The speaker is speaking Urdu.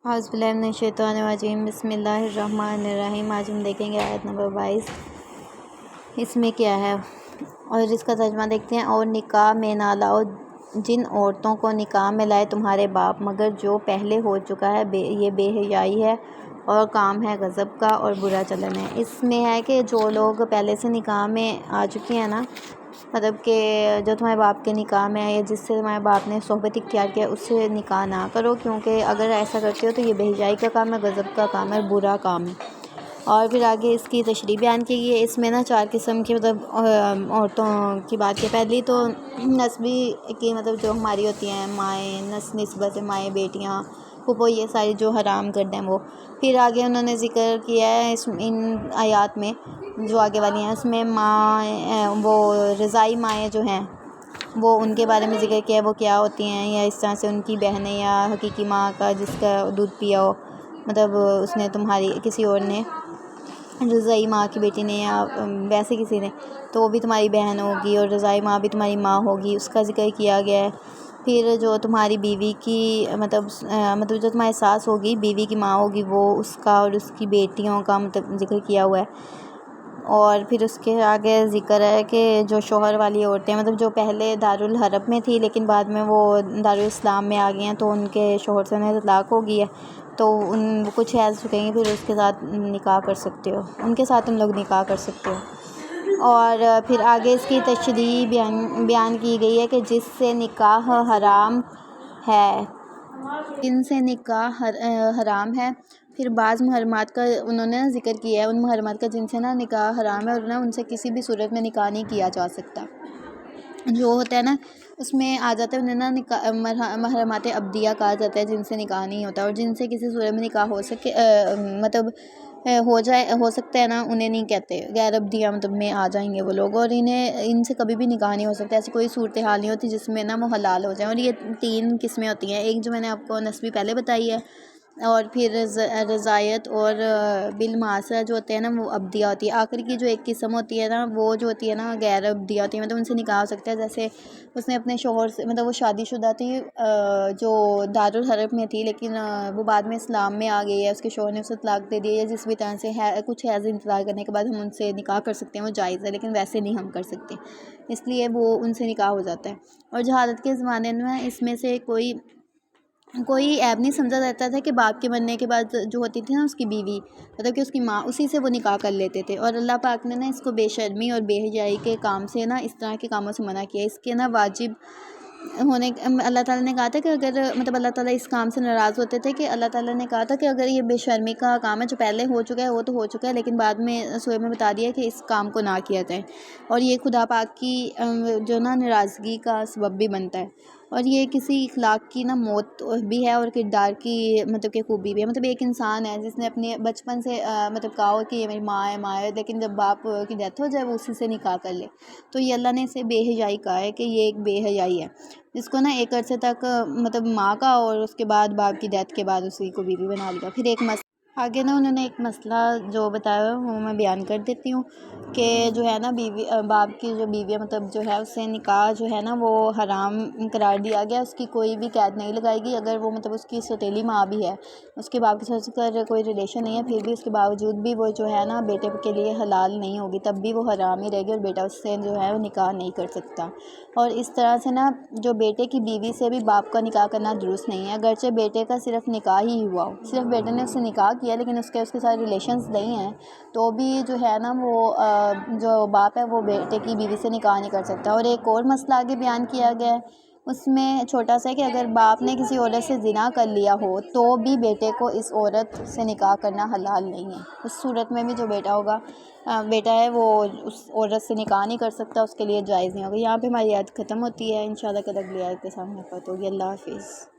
اعوذ باللہ من الشیطان الرجیم، بسم اللہ الرحمن الرحیم۔ آج ہم دیکھیں گے آیت نمبر 22، اس میں کیا ہے اور اس کا ترجمہ دیکھتے ہیں۔ اور نکاح میں نہ لاؤ جن عورتوں کو نکاح میں لائے تمہارے باپ، مگر جو پہلے ہو چکا ہے، یہ بے حیائی ہے اور کام ہے غضب کا اور برا چلن ہے۔ اس میں ہے کہ جو لوگ پہلے سے نکاح میں آ چکے ہیں نا، مطلب کہ جو تمہارے باپ کے نکاح میں ہے یا جس سے تمہارے باپ نے صحبت اختیار کیا، اس سے نکاح نہ کرو، کیونکہ اگر ایسا کرتے ہو تو یہ بے حیائی کا کام ہے، غضب کا کام ہے اور برا کام ہے۔ اور پھر آگے اس کی تشریح بیان کی گئی ہے۔ اس میں نا 4 قسم کی مطلب عورتوں کی بات کی۔ پہلی تو نسبی کی، مطلب جو ہماری ہوتی ہیں مائیں، نسبت مائیں، بیٹیاں، پھپھو، یہ ساری جو حرام کردہ ہیں وہ۔ پھر آگے انہوں نے ذکر کیا ہے ان آیات میں جو آگے والی ہیں، اس میں ماں وہ رضائی مائیں جو ہیں وہ ان کے بارے میں ذکر کیا ہے، وہ کیا ہوتی ہیں، یا اس طرح سے ان کی بہنیں یا حقیقی ماں کا جس کا دودھ پیا ہو، مطلب اس نے تمہاری کسی اور نے، رضائی ماں کی بیٹی نے یا ویسے کسی نے، تو وہ بھی تمہاری بہن ہوگی، اور رضائی ماں بھی تمہاری ماں ہوگی، اس کا ذکر کیا گیا ہے۔ پھر جو تمہاری بیوی کی مطلب جو تمہاری ساس ہوگی، بیوی کی ماں ہوگی، وہ اس کا اور اس کی بیٹیوں کا مطلب ذکر کیا ہوا ہے۔ اور پھر اس کے آگے ذکر ہے کہ جو شوہر والی عورتیں، مطلب جو پہلے دارالحرب میں تھی لیکن بعد میں وہ دارالاسلام میں آ گئی ہیں، تو ان کے شوہر سے انہیں طلاق ہو گئی ہے، تو کچھ حیض چکیں گے، پھر اس کے ساتھ نکاح کر سکتے ہو، ان کے ساتھ تم لوگ نکاح کر سکتے ہو۔ اور پھر آگے اس کی تشریح بیان کی گئی ہے کہ جس سے نکاح حرام ہے، جن سے نکاح حرام ہے۔ پھر بعض محرمات کا انہوں نے ذکر کیا ہے، ان محرمات کا جن سے نا نکاح حرام ہے، اور ان سے کسی بھی صورت میں نکاح نہیں کیا جا سکتا۔ جو ہوتا ہے نا اس میں آ جاتا ہے انہیں نا محرمات ابدیہ کہا جاتا ہے، جن سے نکاح نہیں ہوتا، اور جن سے کسی صورت میں نکاح ہو سکے مطلب ہو سکتا ہے نا، انہیں نہیں کہتے، غیر ابدیہ مطلب میں آ جائیں گے وہ لوگ، اور ان سے کبھی بھی نکاح نہیں ہو سکتا۔ ایسی کوئی صورتحال نہیں ہوتی جس میں نا وہ حلال ہو جائیں۔ اور یہ 3 قسمیں ہوتی ہیں، ایک جو میں نے آپ کو نسبی پہلے بتائی ہے، اور پھر رضائیت اور بالمعاصرہ جو ہوتے ہیں نا وہ ابدیہ ہوتی ہے۔ آخر کی جو ایک قسم ہوتی ہے نا، وہ جو ہوتی ہے نا غیر ابدیہ ہوتی ہے، مطلب ان سے نکاح ہو سکتا ہے۔ جیسے اس نے اپنے شوہر سے، مطلب وہ شادی شدہ تھی جو دارالحرب میں تھی، لیکن وہ بعد میں اسلام میں آ گئی ہے، اس کے شوہر نے اسے طلاق دے دی ہے، جس بھی طرح سے ہے کچھ حیض انتظار کرنے کے بعد ہم ان سے نکاح کر سکتے ہیں، وہ جائز ہے، لیکن ویسے نہیں ہم کر سکتے، اس لیے وہ ان سے نکاح ہو جاتا ہے۔ اور جہالت کے زمانے میں اس میں سے کوئی عیب نہیں سمجھا جاتا تھا کہ باپ کے مرنے کے بعد جو ہوتی تھی نا اس کی بیوی، مطلب کہ اس کی ماں، اسی سے وہ نکاح کر لیتے تھے۔ اور اللہ پاک نے نا اس کو بے شرمی اور بے حیائی کے کام سے نا، اس طرح کے کاموں سے منع کیا۔ اس کے نا واجب ہونے، اللہ تعالیٰ نے کہا تھا کہ اگر مطلب اللہ تعالیٰ اس کام سے ناراض ہوتے تھے کہ اللہ تعالیٰ نے کہا تھا کہ اگر یہ بے شرمی کا کام ہے جو پہلے ہو چکا ہے وہ تو ہو چکا ہے، لیکن بعد میں سورہ میں بتا دیا کہ اس کام کو نہ کیا جائے، اور یہ خدا پاک کی جو نا ناراضگی کا سبب بھی بنتا ہے، اور یہ کسی اخلاق کی نا موت بھی ہے، اور کردار کی مطلب کہ خوبی بھی ہے۔ مطلب ایک انسان ہے جس نے اپنے بچپن سے مطلب کہا ہو کہ یہ میری ماں ہے، لیکن جب باپ کی ڈیتھ ہو جائے وہ اسی سے نکاح کر لے، تو یہ اللہ نے اسے بے حیائی کہا ہے کہ یہ ایک بے حیائی ہے، جس کو نا ایک عرصے تک مطلب ماں کا، اور اس کے بعد باپ کی ڈیتھ کے بعد اسی کو بیوی بنا لیا۔ پھر ایک آگے نا انہوں نے ایک مسئلہ جو بتایا ہے وہ میں بیان کر دیتی ہوں کہ جو ہے نا باپ کی جو بیوی ہے، مطلب جو ہے اس سے نکاح جو ہے نا وہ حرام قرار دیا گیا، اس کی کوئی بھی قید نہیں لگائی گئی، اگر وہ مطلب اس کی سوتیلی ماں بھی ہے، اس کے باپ کے ساتھ کوئی ریلیشن نہیں ہے، پھر بھی اس کے باوجود بھی وہ جو ہے نا بیٹے کے لیے حلال نہیں ہوگی، تب بھی وہ حرام ہی رہے گی، اور بیٹا اس سے جو ہے وہ نکاح نہیں کر سکتا۔ اور اس طرح سے نا جو بیٹے کی بیوی سے بھی باپ کا نکاح کرنا درست نہیں ہے، اگرچہ بیٹے کا صرف نکاح ہی ہوا ہو، صرف بیٹے نے اس سے نکاح کیا لیکن اس کے ساتھ ریلیشنز نہیں ہیں، تو بھی جو ہے نا وہ جو باپ ہے وہ بیٹے کی بیوی سے نکاح نہیں کر سکتا۔ اور ایک اور مسئلہ آگے بیان کیا گیا ہے، اس میں چھوٹا سا ہے کہ اگر باپ نے کسی عورت سے زنا کر لیا ہو تو بھی بیٹے کو اس عورت سے نکاح کرنا حلال نہیں ہے، اس صورت میں بھی جو بیٹا ہے وہ اس عورت سے نکاح نہیں کر سکتا، اس کے لیے جائز نہیں ہوگا۔ یہاں پہ ہماری آیت ختم ہوتی ہے، انشاءاللہ کل اگلی آیت کے سامنے بات ہوگی۔ اللہ حافظ۔